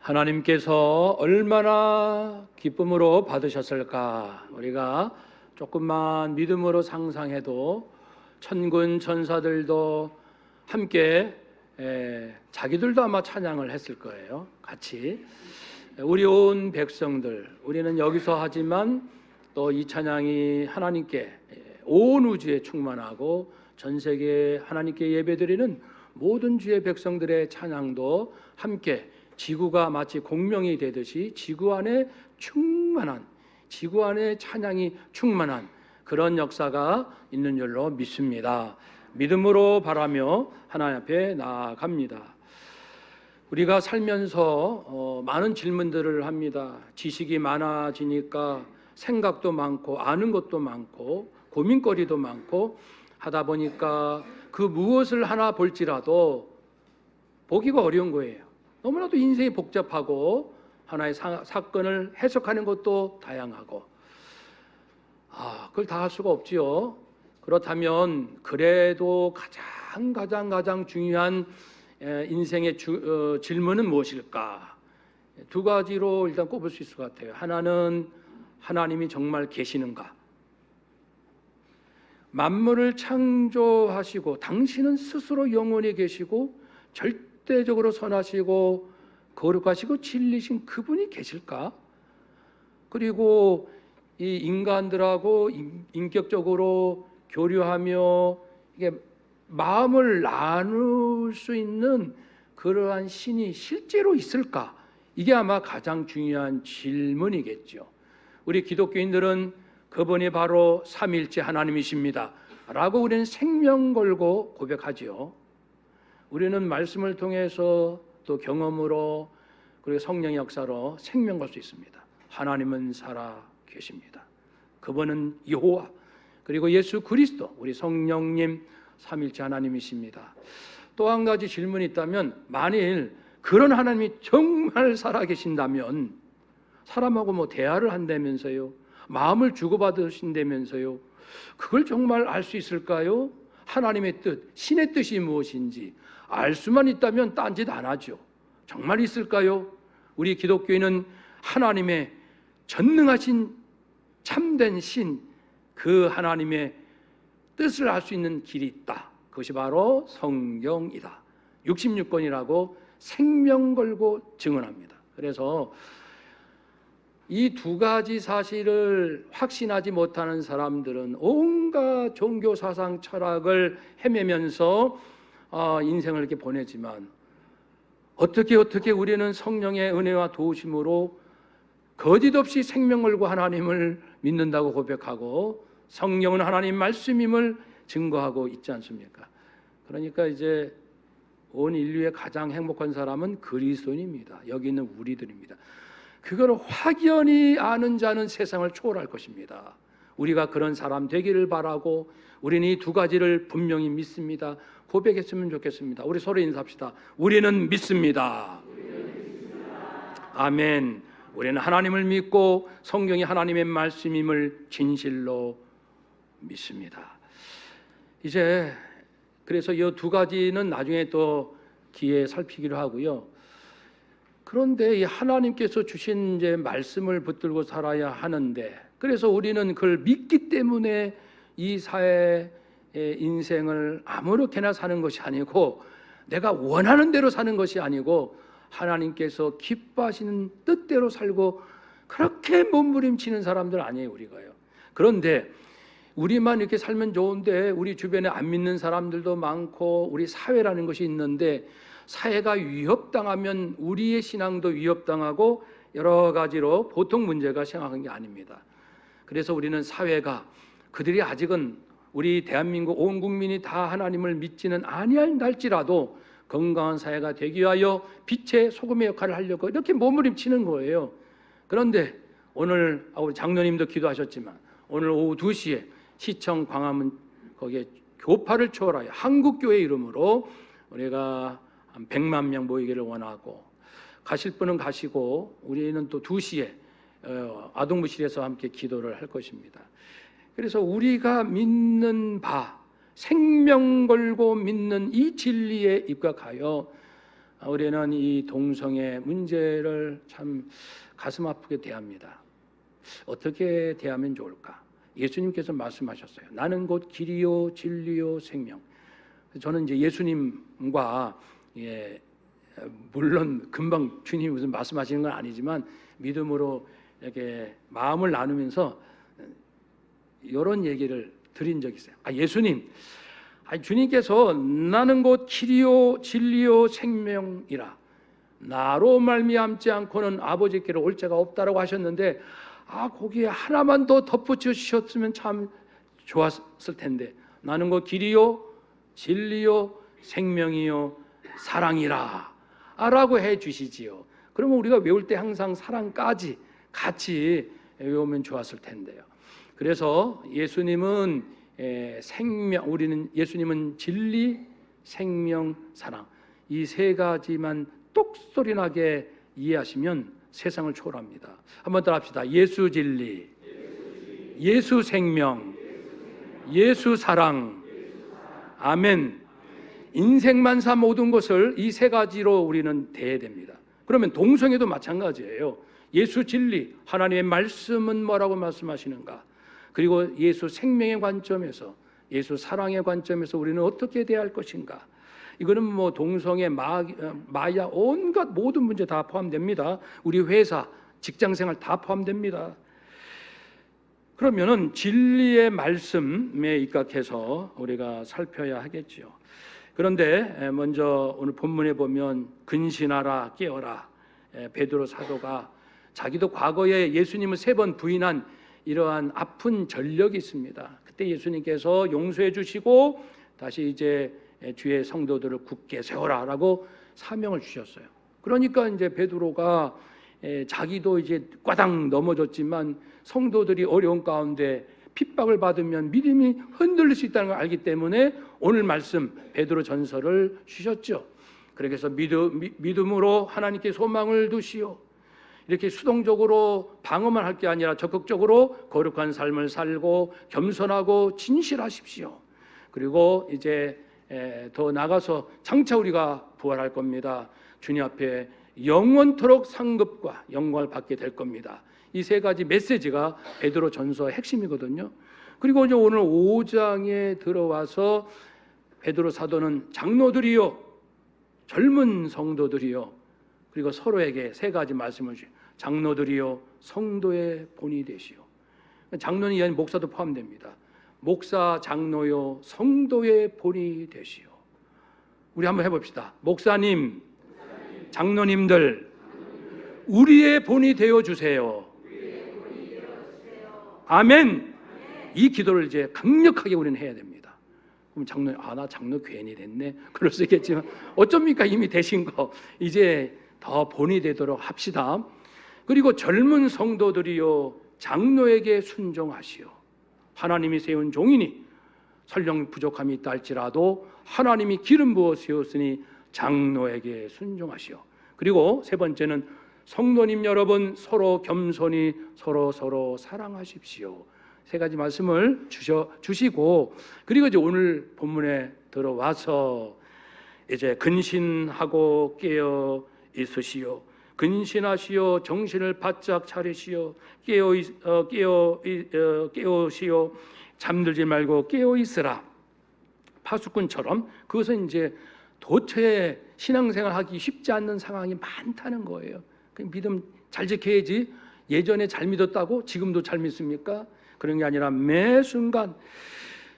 하나님께서 얼마나 기쁨으로 받으셨을까. 우리가 조금만 믿음으로 상상해도 천군 천사들도 함께 자기들도 아마 찬양을 했을 거예요. 같이 우리 온 백성들, 우리는 여기서 하지만 또 이 찬양이 하나님께 온 우주에 충만하고 전 세계에 하나님께 예배드리는 모든 주의 백성들의 찬양도 함께 지구가 마치 공명이 되듯이 지구 안에 찬양이 충만한 그런 역사가 있는 줄로 믿습니다. 믿음으로 바라며 하나님 앞에 나아갑니다. 우리가 살면서 많은 질문들을 합니다. 지식이 많아지니까 생각도 많고 아는 것도 많고 고민거리도 많고 하다 보니까 그 무엇을 하나 볼지라도 보기가 어려운 거예요. 너무나도 인생이 복잡하고 하나의 사건을 해석하는 것도 다양하고 그걸 다 할 수가 없지요. 그렇다면 그래도 가장 중요한 인생의 질문은 무엇일까? 두 가지로 일단 꼽을 수 있을 것 같아요. 하나는 하나님이 정말 계시는가? 만물을 창조하시고 당신은 스스로 영원히 계시고 절대적으로 선하시고 거룩하시고 진리신 그분이 계실까? 그리고 이 인간들하고 인격적으로 교류하며 이게 마음을 나눌 수 있는 그러한 신이 실제로 있을까? 이게 아마 가장 중요한 질문이겠죠. 우리 기독교인들은 그분이 바로 삼위일체 하나님이십니다 라고 우리는 생명 걸고 고백하지요. 우리는 말씀을 통해서 또 경험으로 그리고 성령의 역사로 생명 걸 수 있습니다. 하나님은 살아 계십니다. 그분은 여호와 그리고 예수 그리스도 우리 성령님 삼위일체 하나님이십니다. 또 한 가지 질문이 있다면 만일 그런 하나님이 정말 살아 계신다면 사람하고 대화를 한다면서요, 마음을 주고받으신다면서요, 그걸 정말 알 수 있을까요? 하나님의 뜻, 신의 뜻이 무엇인지 알 수만 있다면 딴짓 안 하죠. 정말 있을까요? 우리 기독교인은 하나님의 전능하신 참된 신, 그 하나님의 뜻을 알 수 있는 길이 있다. 그것이 바로 성경이다. 66권이라고 생명 걸고 증언합니다. 그래서 이 두 가지 사실을 확신하지 못하는 사람들은 온갖 종교 사상 철학을 헤매면서 인생을 이렇게 보내지만 어떻게 우리는 성령의 은혜와 도우심으로 거짓 없이 생명 걸고 하나님을 믿는다고 고백하고 성령은 하나님 말씀임을 증거하고 있지 않습니까? 그러니까 이제 온 인류의 가장 행복한 사람은 그리스도인입니다. 여기 있는 우리들입니다. 그걸 확연히 아는 자는 세상을 초월할 것입니다. 우리가 그런 사람 되기를 바라고 우리는 이 두 가지를 분명히 믿습니다. 고백했으면 좋겠습니다. 우리 서로 인사합시다. 우리는 믿습니다. 아멘. 우리는 하나님을 믿고 성경이 하나님의 말씀임을 진실로 믿습니다. 이제 그래서 이 두 가지는 나중에 또 기회에 살피기로 하고요. 그런데 이 하나님께서 주신 이제 말씀을 붙들고 살아야 하는데, 그래서 우리는 그걸 믿기 때문에 이 사회의 인생을 아무렇게나 사는 것이 아니고 내가 원하는 대로 사는 것이 아니고 하나님께서 기뻐하시는 뜻대로 살고 그렇게 몸부림치는 사람들 아니에요, 우리가요. 그런데 우리만 이렇게 살면 좋은데 우리 주변에 안 믿는 사람들도 많고 우리 사회라는 것이 있는데 사회가 위협당하면 우리의 신앙도 위협당하고 여러 가지로 보통 문제가 생각한 게 아닙니다. 그래서 우리는 사회가 그들이 아직은 우리 대한민국 온 국민이 다 하나님을 믿지는 아니할지라도 건강한 사회가 되기 위하여 빛의 소금의 역할을 하려고 이렇게 몸부림치는 거예요. 그런데 오늘 우리 장로님도 기도하셨지만 오늘 오후 2시에 시청 광화문 거기에 교파를 초월하여 한국교회 이름으로 우리가 한 100만 명 모이기를 원하고 가실 분은 가시고 우리는 또 2시에 아동부실에서 함께 기도를 할 것입니다. 그래서 우리가 믿는 바 생명 걸고 믿는 이 진리에 입각하여 우리는 이 동성애 문제를 참 가슴 아프게 대합니다. 어떻게 대하면 좋을까? 예수님께서 말씀하셨어요. 나는 곧 길이요 진리요 생명. 저는 이제 예수님과 물론 금방 주님이 무슨 말씀하시는 건 아니지만 믿음으로 이렇게 마음을 나누면서 이런 얘기를 드린 적이 있어요. 예수님, 주님께서 나는 곧 길이요 진리요 생명이라 나로 말미암지 않고는 아버지께로 올 자가 없다라고 하셨는데 거기에 하나만 더 덧붙여 주셨으면 참 좋았을 텐데 나는 곧 길이요 진리요 생명이요 사랑이라 라고 해 주시지요. 그러면 우리가 외울 때 항상 사랑까지 같이 외우면 좋았을 텐데요. 그래서 예수님은 생명, 우리는 예수님은 진리, 생명, 사랑 이 세 가지만 똑소리 나게 이해하시면 세상을 초월합니다. 한번 더 합시다. 예수 진리, 예수 생명, 예수 사랑. 아멘. 인생만사 모든 것을 이 세 가지로 우리는 대해야 됩니다. 그러면 동성애도 마찬가지예요. 예수 진리, 하나님의 말씀은 뭐라고 말씀하시는가? 그리고 예수 생명의 관점에서, 예수 사랑의 관점에서 우리는 어떻게 대할 것인가? 이거는 뭐 동성애, 마야 온갖 모든 문제 다 포함됩니다. 우리 회사, 직장생활 다 포함됩니다. 그러면은 진리의 말씀에 입각해서 우리가 살펴야 하겠지요. 그런데 먼저 오늘 본문에 보면 근신하라 깨어라 베드로 사도가 자기도 과거에 예수님을 3번 부인한 이러한 아픈 전력이 있습니다. 그때 예수님께서 용서해 주시고 다시 이제 주의 성도들을 굳게 세워라라고 사명을 주셨어요. 그러니까 이제 베드로가 자기도 이제 꽈당 넘어졌지만 성도들이 어려운 가운데 핍박을 받으면 믿음이 흔들릴 수 있다는 걸 알기 때문에 오늘 말씀 베드로 전서를 주셨죠. 그래서 믿음으로 하나님께 소망을 두시오. 이렇게 수동적으로 방어만 할 게 아니라 적극적으로 거룩한 삶을 살고 겸손하고 진실하십시오. 그리고 이제 더 나가서 장차 우리가 부활할 겁니다. 주님 앞에 영원토록 상급과 영광을 받게 될 겁니다. 이 세 가지 메시지가 베드로 전서의 핵심이거든요. 그리고 이제 오늘 5장에 들어와서 베드로 사도는 장로들이요, 젊은 성도들이요, 그리고 서로에게 3가지 말씀을 주시오. 장로들이요, 성도의 본이 되시오. 장로는 이 안에 목사도 포함됩니다. 목사, 장로요, 성도의 본이 되시오. 우리 한번 해봅시다. 목사님, 장로님들, 우리의 본이 되어 주세요. 아멘. 이 기도를 이제 강력하게 우리는 해야 됩니다. 그럼 장로, 나 장로 괜히 됐네. 그럴 수 있겠지만 어쩝니까? 이미 되신 거 이제 더 본이 되도록 합시다. 그리고 젊은 성도들이요, 장로에게 순종하시오. 하나님이 세운 종이니 설령 부족함이 있다 할지라도 하나님이 기름 부어 세웠으니 장로에게 순종하시오. 그리고 3번째는 성도님 여러분 서로 겸손히 서로 사랑하십시오. 3가지 말씀을 주시고 그리고 이제 오늘 본문에 들어와서 이제 근신하고 깨어 있으시오. 근신하시오. 정신을 바짝 차리시오. 깨어시오. 잠들지 말고 깨어 있으라. 파수꾼처럼 그것은 이제 도처에 신앙생활 하기 쉽지 않는 상황이 많다는 거예요. 믿음 잘 지켜야지. 예전에 잘 믿었다고 지금도 잘 믿습니까? 그런 게 아니라 매 순간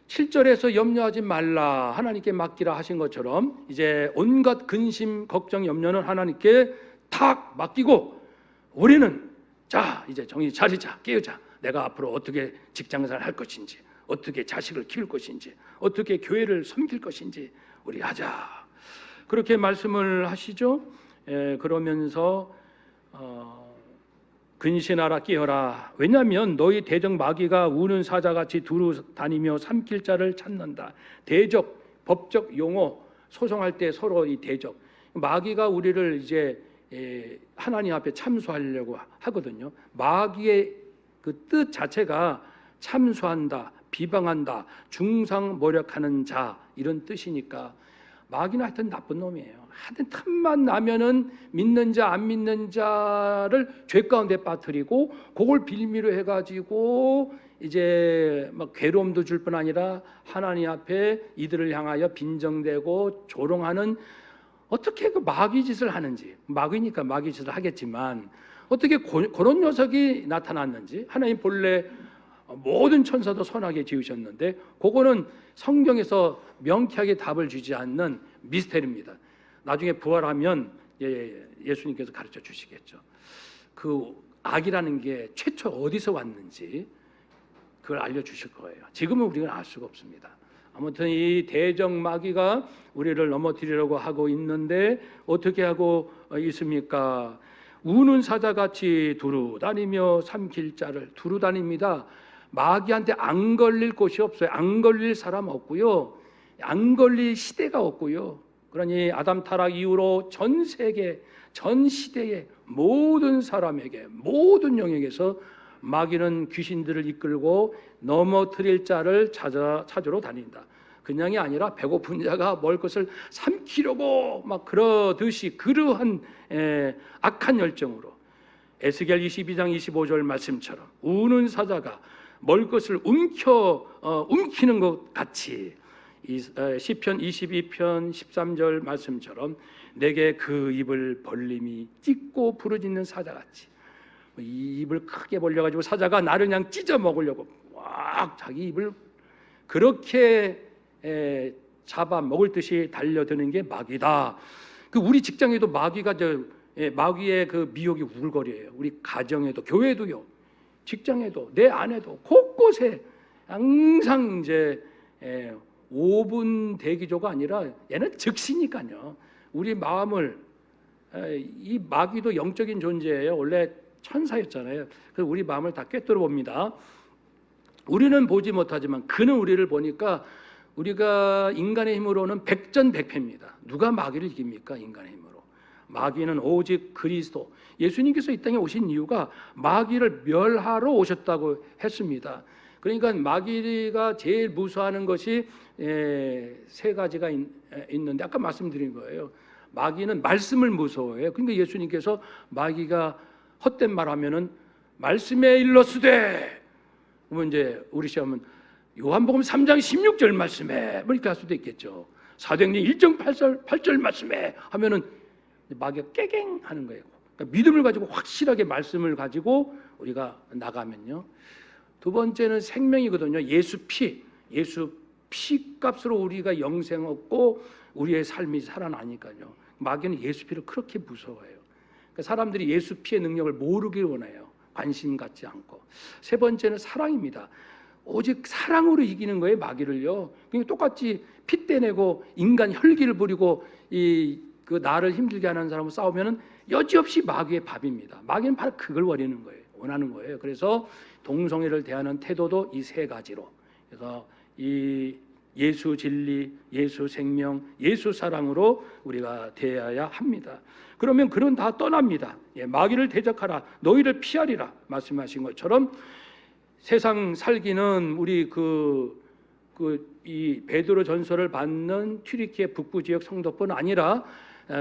7절에서 염려하지 말라 하나님께 맡기라 하신 것처럼 이제 온갖 근심, 걱정, 염려는 하나님께 탁 맡기고 우리는 자 이제 정신 차리자, 깨우자. 내가 앞으로 어떻게 직장생활 할 것인지, 어떻게 자식을 키울 것인지, 어떻게 교회를 섬길 것인지 우리 하자. 그렇게 말씀을 하시죠. 그러면서 근신하라 깨어라. 왜냐하면 너희 대적 마귀가 우는 사자같이 두루 다니며 삼킬 자를 찾는다. 대적, 법적 용어 소송할 때 서로 이 대적 마귀가 우리를 이제 하나님 앞에 참수하려고 하거든요. 마귀의 그 뜻 자체가 참수한다, 비방한다, 중상모략하는 자 이런 뜻이니까 마귀는 하여튼 나쁜 놈이에요. 하여튼 틈만 나면은 믿는 자 안 믿는 자를 죄 가운데 빠뜨리고 그걸 빌미로 해가지고 이제 막 괴로움도 줄 뿐 아니라 하나님 앞에 이들을 향하여 빈정대고 조롱하는, 어떻게 그 마귀 짓을 하는지, 마귀니까 마귀 짓을 하겠지만 어떻게 그런 녀석이 나타났는지. 하나님 본래 모든 천사도 선하게 지으셨는데 그거는 성경에서 명쾌하게 답을 주지 않는 미스테리입니다. 나중에 부활하면 예수님께서 가르쳐 주시겠죠. 그 악이라는 게 최초 어디서 왔는지 그걸 알려주실 거예요. 지금은 우리가 알 수가 없습니다. 아무튼 이 대적 마귀가 우리를 넘어뜨리려고 하고 있는데 어떻게 하고 있습니까? 우는 사자같이 두루다니며 삼킬 자를 두루다닙니다. 마귀한테 안 걸릴 곳이 없어요. 안 걸릴 사람 없고요. 안 걸릴 시대가 없고요. 그러니 아담 타락 이후로 전 세계, 전 시대의 모든 사람에게, 모든 영역에서 마귀는 귀신들을 이끌고 넘어뜨릴 자를 찾으러 다닌다. 그냥이 아니라 배고픈 자가 먹을 것을 삼키려고 막 그러듯이 그러한 악한 열정으로 에스겔 22장 25절 말씀처럼 우는 사자가 먹을 것을 움키는 것 같이 시편 22편 13절 말씀처럼 내게 그 입을 벌림이 찢고 부르짖는 사자같이, 이 입을 크게 벌려가지고 사자가 나를 그냥 찢어 먹으려고 막 자기 입을 그렇게 잡아 먹을 듯이 달려드는 게 마귀다. 그 우리 직장에도 마귀가 마귀의 그 미혹이 우글거려요. 우리 가정에도, 교회도요, 직장에도, 내 안에도 곳곳에 항상 이제 5분 대기조가 아니라 얘는 즉시니까요. 우리 마음을, 이 마귀도 영적인 존재예요. 원래 천사였잖아요. 그래서 우리 마음을 다 꿰뚫어 봅니다. 우리는 보지 못하지만 그는 우리를 보니까 우리가 인간의 힘으로는 백전백패입니다. 누가 마귀를 이깁니까? 인간의 힘으로. 마귀는 오직 그리스도, 예수님께서 이 땅에 오신 이유가 마귀를 멸하러 오셨다고 했습니다. 그러니까 마귀가 제일 무서워하는 것이 세 가지가 있는데 아까 말씀드린 거예요. 마귀는 말씀을 무서워해요. 그러니까 예수님께서 마귀가 헛된 말하면은 말씀에 일러스되, 그러면 이제 우리 시험은 요한복음 3장 16절 말씀에 뭐 이렇게 할 수도 있겠죠. 사도행전 1장 8절 말씀에 하면은 마귀가 깨갱 하는 거예요. 그러니까 믿음을 가지고 확실하게 말씀을 가지고 우리가 나가면요. 두 번째는 생명이거든요. 예수 피 값으로 우리가 영생 얻고 우리의 삶이 살아나니까요. 마귀는 예수 피를 그렇게 무서워해요. 그러니까 사람들이 예수 피의 능력을 모르길 원해요. 관심 갖지 않고. 세 번째는 사랑입니다. 오직 사랑으로 이기는 거예요, 마귀를요. 그러니까 똑같이 피 떼내고 인간 혈기를 부리고 그 나를 힘들게 하는 사람과 싸우면은 여지없이 마귀의 밥입니다. 마귀는 바로 그걸 원하는 거예요. 그래서 동성애를 대하는 태도도 이 세 가지로. 그래서 이 예수 진리, 예수 생명, 예수 사랑으로 우리가 대해야 합니다. 그러면 그는 다 떠납니다. 마귀를 대적하라, 너희를 피하리라 말씀하신 것처럼 세상 살기는 우리 이 베드로 전서를 받는 튀르키예 북부 지역 성도뿐 아니라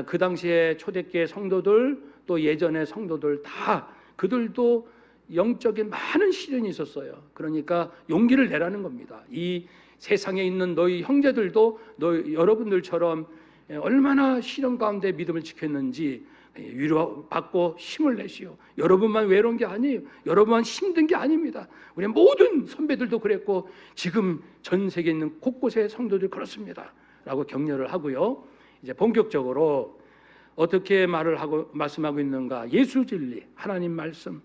그 당시에 초대교회 성도들, 또 예전의 성도들 다 그들도 영적인 많은 시련이 있었어요. 그러니까 용기를 내라는 겁니다. 이 세상에 있는 너희 형제들도 여러분들처럼 얼마나 시련 가운데 믿음을 지켰는지 위로받고 힘을 내시오. 여러분만 외로운 게 아니에요. 여러분만 힘든 게 아닙니다. 우리 모든 선배들도 그랬고 지금 전 세계에 있는 곳곳의 성도들 그렇습니다 라고 격려를 하고요. 이제 본격적으로 어떻게 말씀하고 있는가. 예수 진리, 하나님 말씀.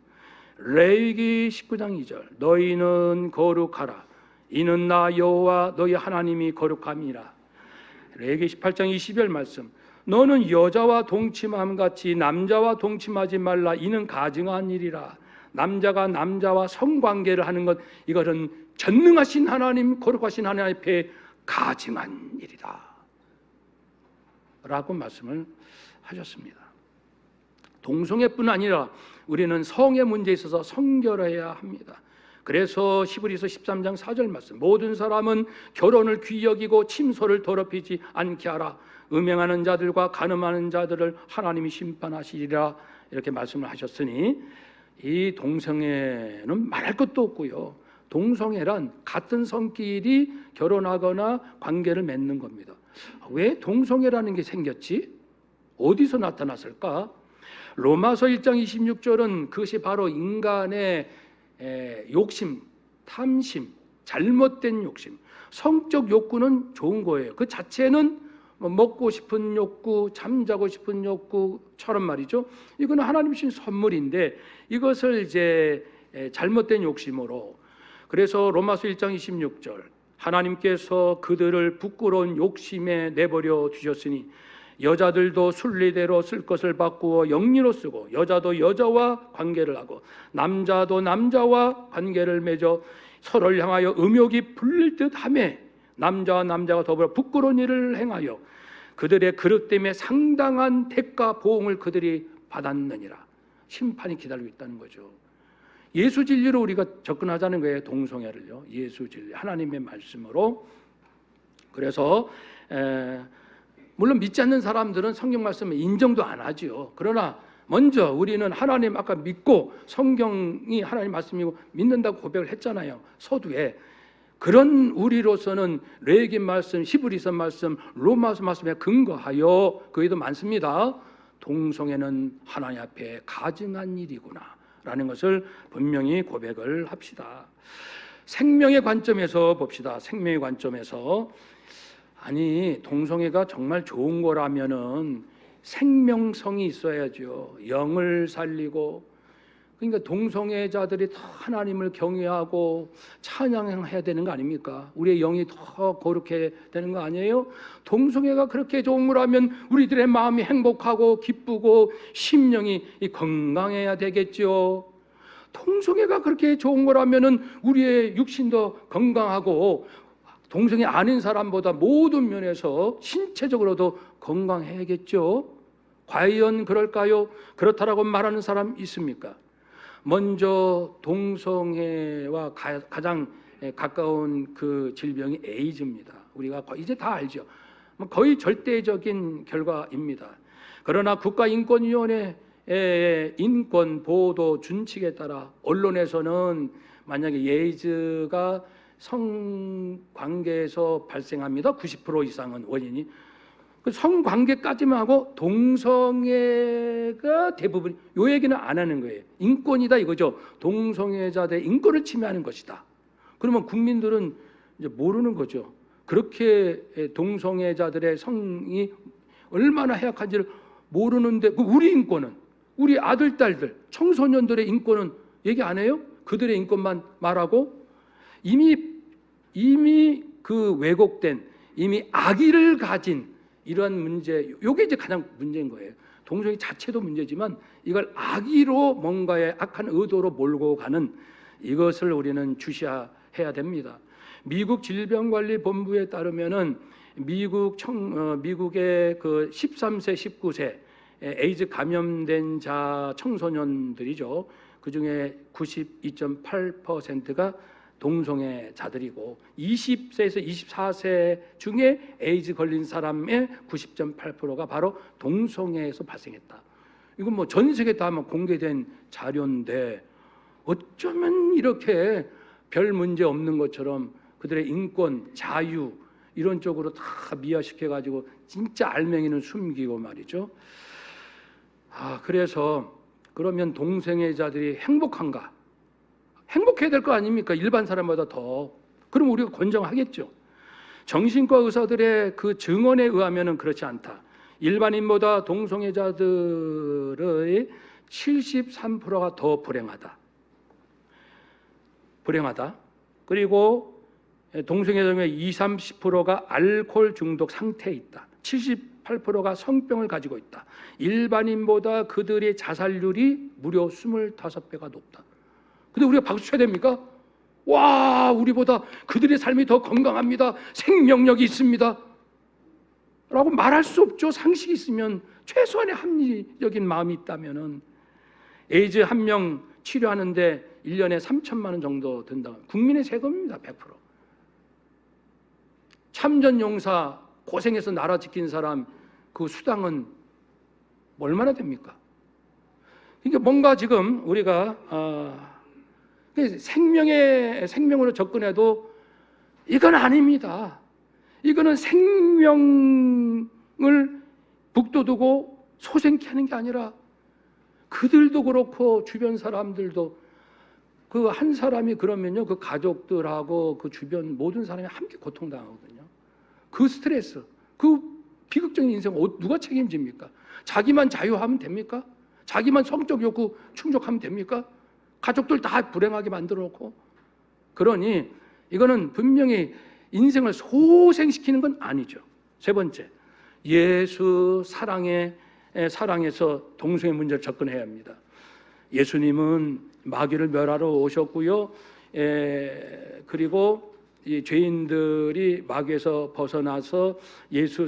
레위기 19장 2절 너희는 거룩하라, 이는 나 여호와 너희 하나님이 거룩함이라. 레위기 18장 20절 말씀 너는 여자와 동침함 같이 남자와 동침하지 말라, 이는 가증한 일이라. 남자가 남자와 성관계를 하는 것, 이것은 전능하신 하나님, 거룩하신 하나님 앞에 가증한 일이다 라고 말씀을 하셨습니다. 동성애뿐 아니라 우리는 성의 문제에 있어서 성결해야 합니다. 그래서 히브리서 13장 4절 말씀 모든 사람은 결혼을 귀히 여기고 침소를 더럽히지 않게 하라. 음행하는 자들과 간음하는 자들을 하나님이 심판하시리라 이렇게 말씀을 하셨으니 이 동성애는 말할 것도 없고요. 동성애란 같은 성끼리 결혼하거나 관계를 맺는 겁니다. 왜 동성애라는 게 생겼지? 어디서 나타났을까? 로마서 1장 26절은 그것이 바로 인간의 욕심, 탐심, 잘못된 욕심. 성적 욕구는 좋은 거예요. 그 자체는 먹고 싶은 욕구, 잠자고 싶은 욕구처럼 말이죠. 이건 하나님 주신 선물인데 이것을 이제 잘못된 욕심으로, 그래서 로마서 1장 26절 하나님께서 그들을 부끄러운 욕심에 내버려 두셨으니 여자들도 순리대로 쓸 것을 바꾸어 영리로 쓰고 여자도 여자와 관계를 하고 남자도 남자와 관계를 맺어 서로를 향하여 음욕이 불릴 듯하며 남자와 남자가 더불어 부끄러운 일을 행하여 그들의 그릇 때문에 상당한 대가 보응을 그들이 받았느니라. 심판이 기다리고 있다는 거죠. 예수 진리로 우리가 접근하자는 거예요. 동성애를요. 예수 진리, 하나님의 말씀으로. 그래서 물론 믿지 않는 사람들은 성경 말씀을 인정도 안 하죠. 그러나 먼저 우리는 하나님 아까 믿고 성경이 하나님 말씀이고 믿는다고 고백을 했잖아요. 서두에. 그런 우리로서는 레위기 말씀, 히브리서 말씀, 로마서 말씀에 근거하여 그에도 많습니다. 동성애는 하나님 앞에 가증한 일이구나 라는 것을 분명히 고백을 합시다. 생명의 관점에서 봅시다. 생명의 관점에서. 아니, 동성애가 정말 좋은 거라면은 생명성이 있어야죠. 영을 살리고. 그러니까 동성애자들이 더 하나님을 경외하고 찬양해야 되는 거 아닙니까? 우리의 영이 더 거룩해야 되는 거 아니에요? 동성애가 그렇게 좋은 거라면 우리들의 마음이 행복하고 기쁘고 심령이 건강해야 되겠죠. 동성애가 그렇게 좋은 거라면은 우리의 육신도 건강하고 동성애 아닌 사람보다 모든 면에서 신체적으로도 건강해야겠죠. 과연 그럴까요? 그렇다라고 말하는 사람 있습니까? 먼저 동성애와 가장 가까운 그 질병이 에이즈입니다. 우리가 이제 다 알죠. 거의 절대적인 결과입니다. 그러나 국가인권위원회의 인권 보도 준칙에 따라 언론에서는 만약에 에이즈가 성관계에서 발생합니다. 90% 이상은 원인이. 성관계까지만 하고 동성애가 대부분, 요 얘기는 안 하는 거예요. 인권이다 이거죠. 동성애자들의 인권을 침해하는 것이다. 그러면 국민들은 이제 모르는 거죠. 그렇게 동성애자들의 성이 얼마나 해악한지를 모르는데 우리 인권은, 우리 아들, 딸들, 청소년들의 인권은 얘기 안 해요? 그들의 인권만 말하고 이미 그 왜곡된, 이미 악의를 가진 이러한 문제, 이게 이제 가장 문제인 거예요. 동성애 자체도 문제지만 이걸 악의로 뭔가의 악한 의도로 몰고 가는 이것을 우리는 주시해야 됩니다. 미국 질병관리본부에 따르면은 미국의 그 13세, 19세 에이즈 감염된 자 청소년들이죠. 그 중에 92.8%가 동성애자들이고 20세에서 24세 중에 에이즈 걸린 사람의 90.8%가 바로 동성애에서 발생했다. 이건 뭐 전 세계 다 아마 공개된 자료인데 어쩌면 이렇게 별 문제 없는 것처럼 그들의 인권, 자유 이런 쪽으로 다 미화시켜가지고 진짜 알맹이는 숨기고 말이죠. 그래서 그러면 동성애자들이 행복한가? 행복해야 될 거 아닙니까? 일반 사람보다 더. 그럼 우리가 권장하겠죠. 정신과 의사들의 그 증언에 의하면 그렇지 않다. 일반인보다 동성애자들의 73%가 더 불행하다. 그리고 동성애자의 20-30%가 알코올 중독 상태에 있다. 78%가 성병을 가지고 있다. 일반인보다 그들의 자살률이 무려 25배가 높다. 근데 우리가 박수 쳐야 됩니까? 와, 우리보다 그들의 삶이 더 건강합니다. 생명력이 있습니다. 라고 말할 수 없죠. 상식이 있으면, 최소한의 합리적인 마음이 있다면은. 에이즈 한 명 치료하는데 1년에 3천만 원 정도 든다. 국민의 세금입니다. 100%. 참전용사 고생해서 나라 지킨 사람 그 수당은 얼마나 됩니까? 그러니까 뭔가 지금 우리가 생명으로 접근해도 이건 아닙니다. 이거는 생명을 북돋우고 소생케 하는 게 아니라 그들도 그렇고 주변 사람들도 그 한 사람이 그러면요 그 가족들하고 그 주변 모든 사람이 함께 고통당하거든요. 그 스트레스, 그 비극적인 인생 누가 책임집니까? 자기만 자유하면 됩니까? 자기만 성적 욕구 충족하면 됩니까? 가족들 다 불행하게 만들어 놓고. 그러니 이거는 분명히 인생을 소생시키는 건 아니죠. 세 번째, 예수 사랑에서 동성애 문제를 접근해야 합니다. 예수님은 마귀를 멸하러 오셨고요. 그리고 이 죄인들이 마귀에서 벗어나서 예수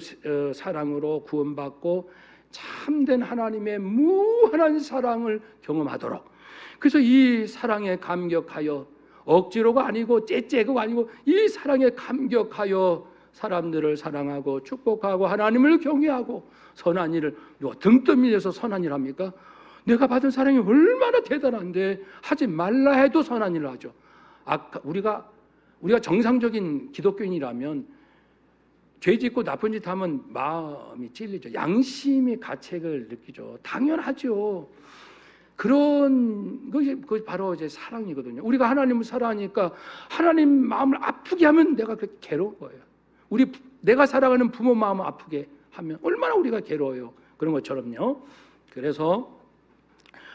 사랑으로 구원받고 참된 하나님의 무한한 사랑을 경험하도록, 그래서 이 사랑에 감격하여 억지로가 아니고 째째가 아니고 이 사랑에 감격하여 사람들을 사랑하고 축복하고 하나님을 경외하고 선한 일을, 누가 등 떠밀려서 선한 일 합니까? 내가 받은 사랑이 얼마나 대단한데 하지 말라 해도 선한 일을 하죠. 우리가 정상적인 기독교인이라면 죄 짓고 나쁜 짓 하면 마음이 찔리죠. 양심의 가책을 느끼죠. 당연하죠. 그런 것이 바로 이제 사랑이거든요. 우리가 하나님을 사랑하니까 하나님 마음을 아프게 하면 내가 그렇게 괴로운 거예요. 내가 사랑하는 부모 마음을 아프게 하면 얼마나 우리가 괴로워요. 그런 것처럼요. 그래서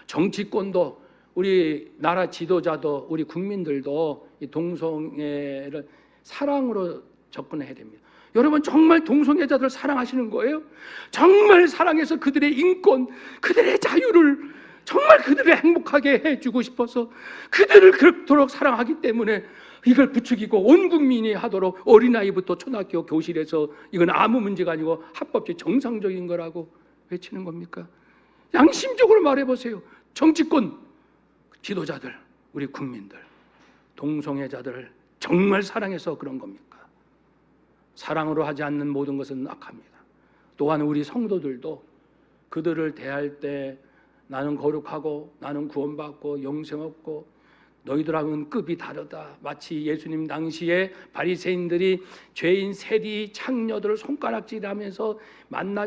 정치권도, 우리 나라 지도자도, 우리 국민들도 이 동성애를 사랑으로 접근해야 됩니다. 여러분 정말 동성애자들 사랑하시는 거예요? 정말 사랑해서 그들의 인권, 그들의 자유를 정말 그들을 행복하게 해주고 싶어서 그들을 그렇도록 사랑하기 때문에 이걸 부추기고 온 국민이 하도록 어린아이부터 초등학교 교실에서 이건 아무 문제가 아니고 합법적 정상적인 거라고 외치는 겁니까? 양심적으로 말해보세요. 정치권, 지도자들, 우리 국민들, 동성애자들을 정말 사랑해서 그런 겁니까? 사랑으로 하지 않는 모든 것은 악합니다. 또한 우리 성도들도 그들을 대할 때 나는 거룩하고 나는 구원받고 영생 얻고 너희들하고는 급이 다르다. 마치 예수님 당시에 바리새인들이 죄인 세리 창녀들을 손가락질하면서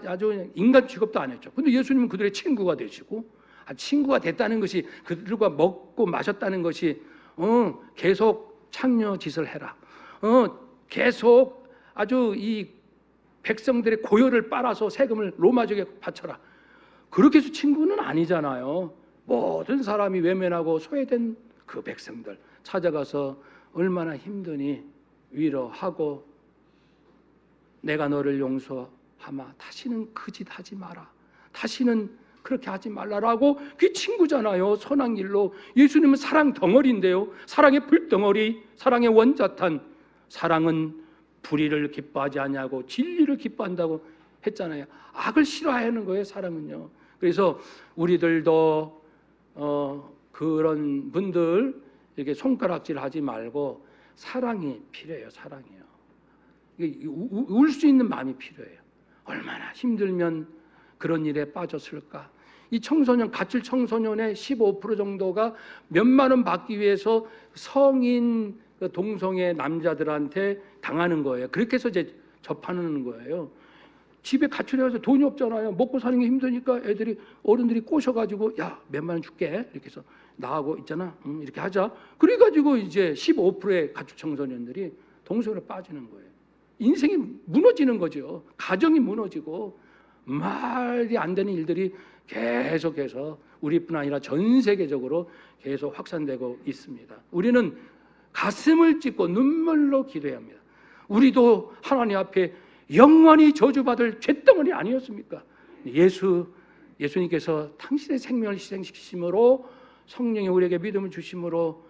아주 인간 취급도 안 했죠. 근데 예수님은 그들의 친구가 되시고, 친구가 됐다는 것이, 그들과 먹고 마셨다는 것이 계속 창녀 짓을 해라, 계속 아주 이 백성들의 고열을 빨아서 세금을 로마족에 바쳐라, 그렇게 해서 친구는 아니잖아요. 모든 사람이 외면하고 소외된 그 백성들 찾아가서 얼마나 힘드니 위로하고 내가 너를 용서하마, 다시는 그 짓 하지 마라, 다시는 그렇게 하지 말라라고. 그게 친구잖아요. 선한 길로. 예수님은 사랑 덩어리인데요, 사랑의 불덩어리, 사랑의 원자탄. 사랑은 불의를 기뻐하지 않냐고 진리를 기뻐한다고 했잖아요. 악을 싫어하는 거예요, 사랑은요. 그래서 우리들도 그런 분들 이렇게 손가락질 하지 말고 사랑이 필요해요. 사랑이요. 울 수 있는 마음이 필요해요. 얼마나 힘들면 그런 일에 빠졌을까. 이 청소년, 가출 청소년의 15% 정도가 몇만 원 받기 위해서 성인 동성애 남자들한테 당하는 거예요. 그렇게 해서 이제 접하는 거예요. 집에 가출해 가서 돈이 없잖아요. 먹고 사는 게 힘드니까 어른들이 꼬셔가지고 야, 몇만 원 줄게, 이렇게 해서 나하고 있잖아, 이렇게 하자. 그래가지고 이제 15%의 가출 청소년들이 동성애로 빠지는 거예요. 인생이 무너지는 거죠. 가정이 무너지고 말이 안 되는 일들이 계속해서 우리뿐 아니라 전 세계적으로 계속 확산되고 있습니다. 우리는 가슴을 찢고 눈물로 기도해야 합니다. 우리도 하나님 앞에 영원히 저주받을 쇳덩어리 아니었습니까? 예수님께서 당신의 생명을 희생시키심으로, 성령이 우리에게 믿음을 주심으로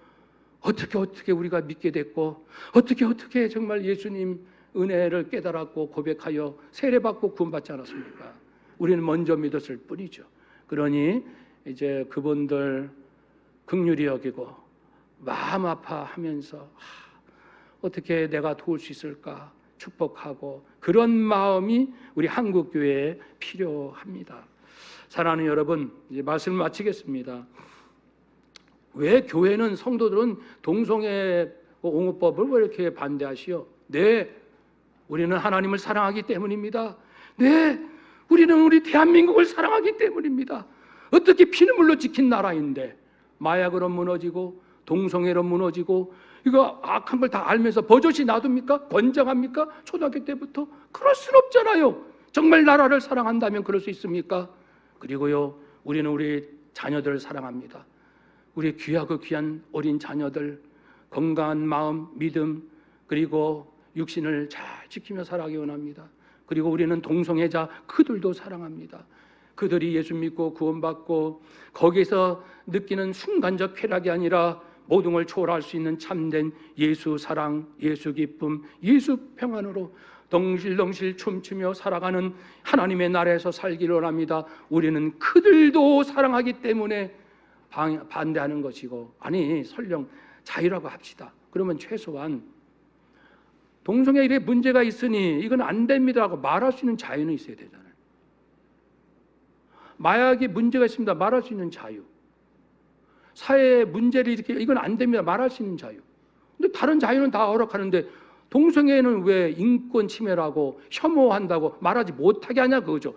어떻게 우리가 믿게 됐고, 어떻게 정말 예수님 은혜를 깨달았고 고백하여 세례받고 구원받지 않았습니까? 우리는 먼저 믿었을 뿐이죠. 그러니 이제 그분들 긍휼히 여기고 마음 아파하면서 어떻게 내가 도울 수 있을까? 축복하고 그런 마음이 우리 한국 교회에 필요합니다. 사랑하는 여러분, 이제 말씀을 마치겠습니다. 왜 교회는 성도들은 동성애 옹호법을 왜 이렇게 반대하시오? 네, 우리는 하나님을 사랑하기 때문입니다. 네, 우리는 우리 대한민국을 사랑하기 때문입니다. 어떻게 피눈물로 지킨 나라인데 마약으로 무너지고 동성애로 무너지고 이거 악한 걸 다 알면서 버젓이 놔둡니까? 권장합니까? 초등학교 때부터? 그럴 순 없잖아요. 정말 나라를 사랑한다면 그럴 수 있습니까? 그리고요, 우리는 우리 자녀들을 사랑합니다. 우리 귀하고 귀한 어린 자녀들 건강한 마음, 믿음 그리고 육신을 잘 지키며 살아가기 원합니다. 그리고 우리는 동성애자 그들도 사랑합니다. 그들이 예수 믿고 구원받고 거기서 느끼는 순간적 쾌락이 아니라 모든 걸 초월할 수 있는 참된 예수 사랑, 예수 기쁨, 예수 평안으로 덩실덩실 춤추며 살아가는 하나님의 나라에서 살기를 원합니다. 우리는 그들도 사랑하기 때문에 반대하는 것이고, 아니 설령 자유라고 합시다. 그러면 최소한 동성애 일에 문제가 있으니 이건 안 됩니다라고 말할 수 있는 자유는 있어야 되잖아요. 마약에 문제가 있습니다. 말할 수 있는 자유. 사회에 문제를 이렇게 이건 안 됩니다. 말할 수 있는 자유. 근데 다른 자유는 다 허락하는데 동성애는 왜 인권 침해라고 혐오한다고 말하지 못하게 하냐 그거죠.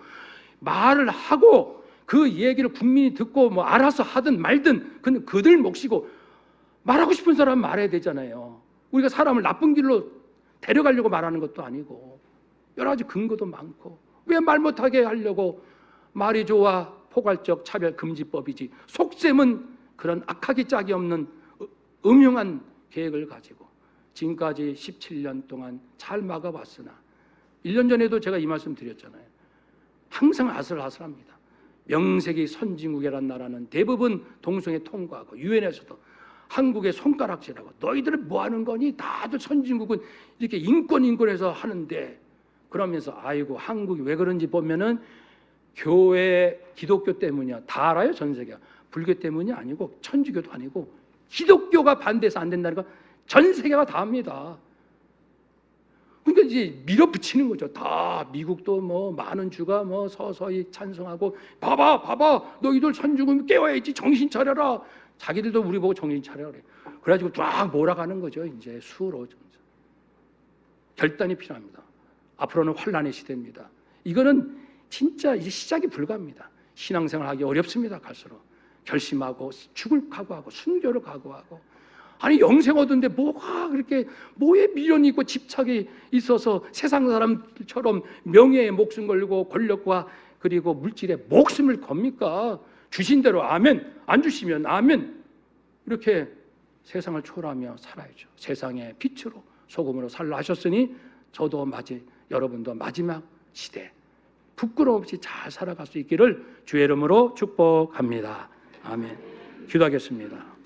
말을 하고 그 얘기를 국민이 듣고 뭐 알아서 하든 말든 그건 그들 몫이고 말하고 싶은 사람은 말해야 되잖아요. 우리가 사람을 나쁜 길로 데려가려고 말하는 것도 아니고 여러 가지 근거도 많고 왜 말 못하게 하려고 말이 좋아 포괄적 차별금지법이지 속셈은 그런 악하기 짝이 없는 음흉한 계획을 가지고 지금까지 17년 동안 잘 막아왔으나 1년 전에도 제가 이 말씀 드렸잖아요. 항상 아슬아슬합니다. 명색이 선진국이라는 나라는 대부분 동성애 통과하고 유엔에서도 한국의 손가락질하고 너희들은 뭐 하는 거니? 다들 선진국은 이렇게 인권해서 하는데 그러면서 아이고 한국이 왜 그런지 보면은 교회 기독교 때문이야. 다 알아요 전 세계가. 불교 때문이 아니고 천주교도 아니고 기독교가 반대해서 안 된다는 거 전 세계가 다 압니다. 그러니까 이제 밀어붙이는 거죠. 다 미국도 뭐 많은 주가 뭐 서서히 찬성하고 봐봐 너희들 선주금 깨워야지 정신 차려라. 자기들도 우리 보고 정신 차려라 그래. 그래가지고 쫙 몰아가는 거죠. 이제 수로 결단이 필요합니다. 앞으로는 환란의 시대입니다. 이거는 진짜 이제 시작이 불가합니다. 신앙생활하기 어렵습니다. 갈수록 결심하고 죽을 각오하고 순교를 각오하고 아니 영생 얻은데 뭐가 그렇게 뭐에 미련이 있고 집착이 있어서 세상 사람처럼 명예에 목숨 걸고 권력과 그리고 물질에 목숨을 겁니까? 주신 대로 아멘, 안 주시면 아멘. 이렇게 세상을 초월하며 살아야죠. 세상의 빛으로 소금으로 살라 하셨으니 저도 여러분도 마지막 시대 부끄러움 없이 잘 살아갈 수 있기를 주의 이름으로 축복합니다. 아멘. 기도하겠습니다.